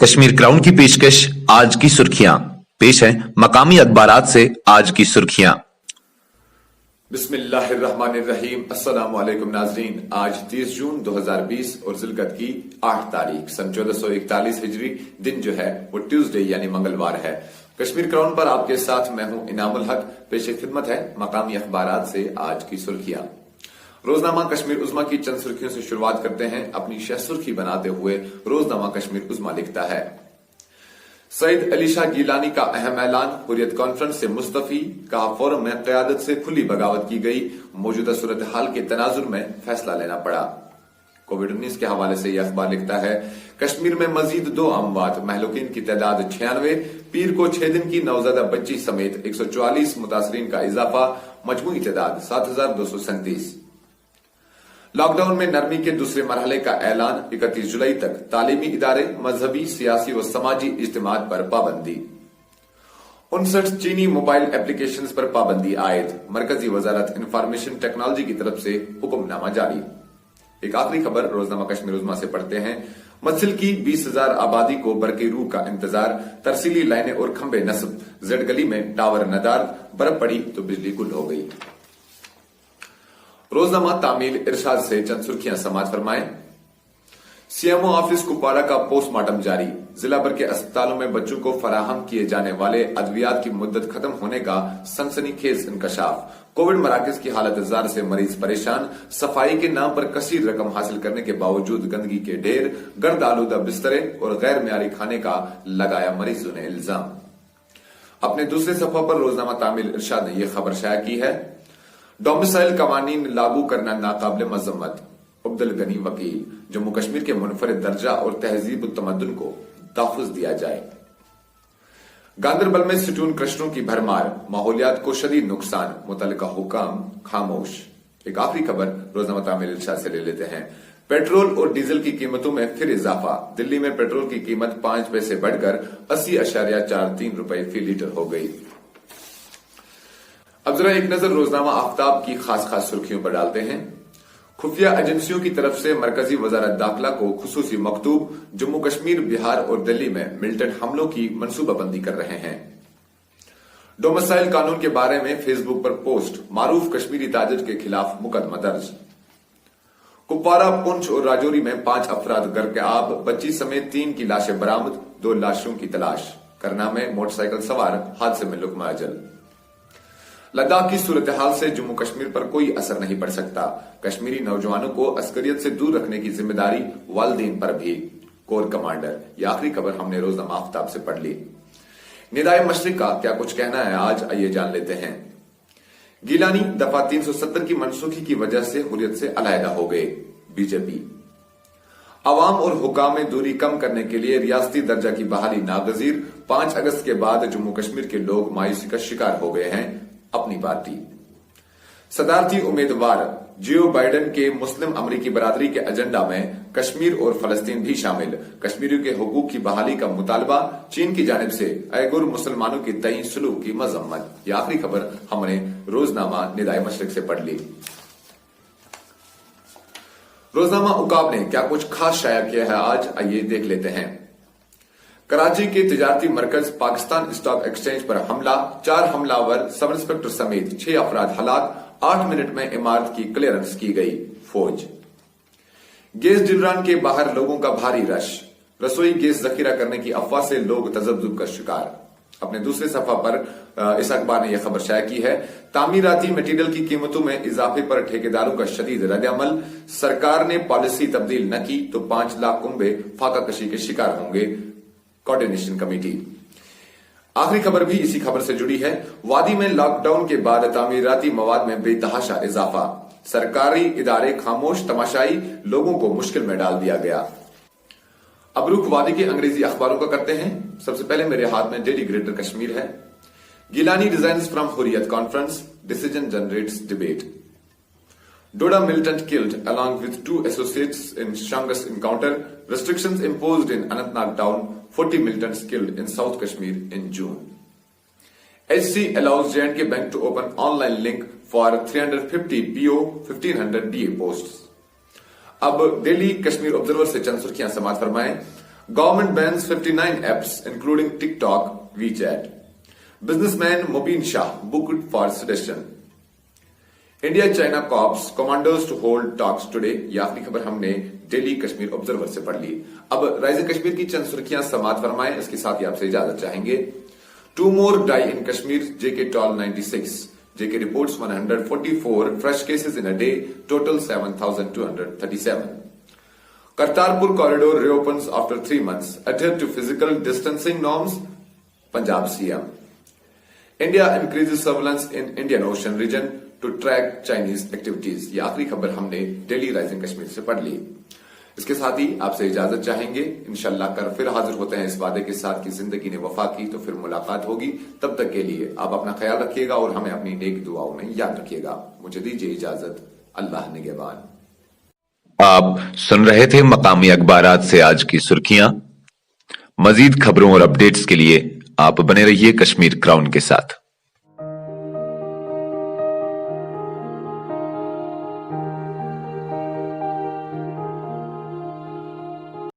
Kashmir crown की पेशकश आज की सुर्खियां। पेश है मकामी अखबारात से आज की सुर्खियां। बिस्मिल्लाहिर्रहमानिर्रहीम। अस्सलाम वालेकुम नाज़रीन। आज 30 जून 2020 और ज़िलक़द की 8 तारीख सन 1441 हिजरी दिन जो है वो ट्यूसडे यानी मंगलवार है। कश्मीर क्राउन पर आपके साथ मैं हूं इनामुल हक। पेश खिदमत है मकामी अखबारात से आज की सुर्खियां। रोजनामा कश्मीर उज़्मा की चंद सुर्खियों से शुरुआत करते हैं। अपनी शह सुर्खी बनाते हुए रोजनामा कश्मीर उज़्मा लिखता है, सईद अली शाह गिलानी का अहम ऐलान, हुर्रियत कॉन्फ्रेंस से मुस्तफी, कहा फोरम में क़यादत से खुली बगावत की गई, मौजूदा सूरत हाल के तनाजुर में फैसला लेना पड़ा। कोविड-19 के हवाले से यह अखबार लिखता है, कश्मीर में मजीद 2 अमवात, महलूकीन की तादाद 96, पीर को 6 दिन की नवजादा बच्ची समेत 144 मुतासरीन का इजाफा, मजमूई तादाद 7237। लॉकडाउन में नरमी के दूसरे मरहले का ऐलान, 31 जुलाई तक तालीमी इदारे, मजहबी, सियासी व समाजी इज्तिमात पर पाबंदी। 59 चीनी मोबाइल एप्लीकेशंस पर पाबंदी आयद, मरकजी वजारत इंफॉर्मेशन टेक्नोलॉजी की तरफ से हुक्मनामा जारी। एक आखिरी खबर रोजनामा कश्मीर उज़्मा से पढ़ते हैं, मस्जिल की 20,000 आबादी को बरक़ी रूह का इंतजार, तरसीली लाइनें और खंबे नस्ब, जेड गली में टावर नदार, बर्फ पड़ी तो बिजली गुल हो गई। रोजनामा तामील इरशाद से चंद सुर्खियां समाज फरमाएं। सीएमओ ऑफिस कुपवाड़ा का पोस्टमार्टम जारी, जिला भर के अस्पतालों में बच्चों को फराहम किए जाने वाले अद्वियात की मुद्दत खत्म होने का सनसनीखेज इंकशाफ, कोविड मराकज की हालत जार से मरीज परेशान, सफाई के नाम पर कसीर रकम हासिल करने के बावजूद गंदगी के ढेर, गर्द आलूदा बिस्तरे और गैर म्यारी खाने का लगाया मरीजों ने इल्जाम। अपने दूसरे सफा पर रोजनामा तामील इरशाद ने यह खबर शाया की है, डोमिसाइल कवानीन लागू करना नाकाबिल मजम्मत, अब्दुल गनी वकील, जम्मू कश्मीर के मुनफरिद दर्जा और तहजीब तमद्दुन को तहफ़्फ़ुज़ दिया जाए। गांदरबल में सिटून क्रशरों की भरमार, माहौलियात को शदीद नुकसान, मुतल्लिका हुकाम खामोश। एक आखिरी खबर रोजनामा तामील इरशाद से ले लेते हैं, पेट्रोल और डीजल की कीमतों में फिर इजाफा, दिल्ली में पेट्रोल की कीमत 5 पैसे बढ़कर 80.43 रुपए फी लीटर हो गई। अब जरा एक नजर रोजनामा आफ्ताब की खास सुर्खियों पर डालते हैं। खुफिया एजेंसियों की तरफ से मरकजी वजारत दाखिला को खुसूसी मकतूब, जम्मू कश्मीर, बिहार और दिल्ली में मिलिटेंट हमलों की मंसूबाबंदी कर रहे हैं। डोमिसाइल कानून के बारे में फेसबुक पर पोस्ट, मारूफ कश्मीरी ताजिर के खिलाफ मुकदमा दर्ज। कुपवाड़ा, पुंछ और राजौरी में 5 अफराद गर्क-ए-आब, बच्ची समेत 3 की लाशें बरामद, 2 लाशों की तलाश। करना में मोटरसाइकिल सवार हादसे में लुकमा अजल। लद्दाख की सूरत हाल से जम्मू कश्मीर पर कोई असर नहीं पड़ सकता, कश्मीरी नौजवानों को अस्करियत से दूर रखने की जिम्मेदारी वालिदैन पर भी, कोर कमांडर। यह आखिरी खबर हमने रोजनामा आफ्ताब से पढ़ ली। निदाए मशरिक का क्या कुछ कहना है, आज आइए जान लेते हैं। गिलानी दफा 370 की मनसूखी की वजह से हुर्रियत से अलहदा हो गए, बीजेपी। अवाम और हुकाम में दूरी कम करने के लिए रियासती दर्जा की बहाली नागजीर, 5 अगस्त के बाद जम्मू कश्मीर के लोग मायूसी का शिकार हो गए हैं, अपनी पार्टी। सदारती उम्मीदवार जियो बाइडेन के मुस्लिम अमरीकी बरादरी के एजेंडा में कश्मीर और फलस्तीन भी शामिल, कश्मीरियों के हुकूक की बहाली का मुतालबा, चीन की जानिब से अयगुर मुसलमानों की तई सलूक की मजम्मत। यह आखिरी खबर हमने रोजनामा निदाए मशरिक से पढ़ ली। रोजनामा उकाब ने क्या कुछ खास शाया किया है, आज आइए देख लेते हैं। कराची के तिजारती मरकज पाकिस्तान स्टॉक एक्सचेंज पर हमला, 4 हमलावर, सब इंस्पेक्टर समेत 6 अफराद हलाक, 8 मिनट में इमारत की क्लियरेंस की गई, फौज। गैस डिलरान के बाहर लोगों का भारी रश, रसोई गैस जखीरा करने की अफवाह से लोग तजब्जुब का शिकार। अपने दूसरे सफा पर इस अखबार ने यह खबर शाया की है, तामीराती मटेरियल की कीमतों में इजाफे पर ठेकेदारों का शदीद रद्द-ए-अमल, सरकार ने पॉलिसी तब्दील न की तो 5 लाख कुंबे फाका कशी के शिकार होंगे, कोऑर्डिनेशन कमेटी। आखिरी खबर भी इसी खबर से जुड़ी है, वादी में लॉकडाउन के बाद तामीराती मवाद में बेतहाशा इजाफा, सरकारी इदारे खामोश, तमाशाई, लोगों को मुश्किल में डाल दिया गया। अब रुख वादी के अंग्रेजी अखबारों का करते हैं। सबसे पहले मेरे हाथ में डेली ग्रेटर कश्मीर है। Gilani resigns from Hurriyat conference, decision generates debate. Doda militant killed along with 2 associates in Shangus encounter, restrictions imposed in Anantnag town, 40 militants killed in South Kashmir in June. HC allows J&K Bank to open online link for 350 PO, 1500 DA posts. अब daily Kashmir observer से चंद सुर्खियां समाज फरमाएं। Government bans 59 apps, including TikTok, WeChat. Businessman Mobeen Shah booked for sedition. India-China corps commandos to hold talks today. ये आखिरी खबर हमने daily Kashmir observer से पढ़ ली। अब राइजिंग कश्मीर की चंद सुर्खियां समाप्त फरमाएं, इसके साथ ही आपसे इजाजत चाहेंगे। 2 more die in Kashmir, JK toll 96. JK reports 144 fresh cases in a day, total 7,237. Kartarpur corridor reopens after 3 months. Adhere to physical distancing norms. Punjab CM. India increases surveillance in Indian Ocean region to track Chinese activities. ये आखिरी खबर हमने daily rising Kashmir से पढ़ ली। इसके साथ ही आपसे इजाजत चाहेंगे। इंशाल्लाह कर फिर हाजिर होते हैं इस वादे के साथ कि जिंदगी ने वफा की तो फिर मुलाकात होगी। तब तक के लिए आप अपना ख्याल रखिएगा और हमें अपनी नेक दुआओं में याद रखिएगा। मुझे दीजिए इजाजत। अल्लाह निगहबान। आप सुन रहे थे मकामी अखबारात से आज की सुर्खियां। मजीद खबरों और अपडेट्स के लिए आप बने रहिए कश्मीर क्राउन के साथ।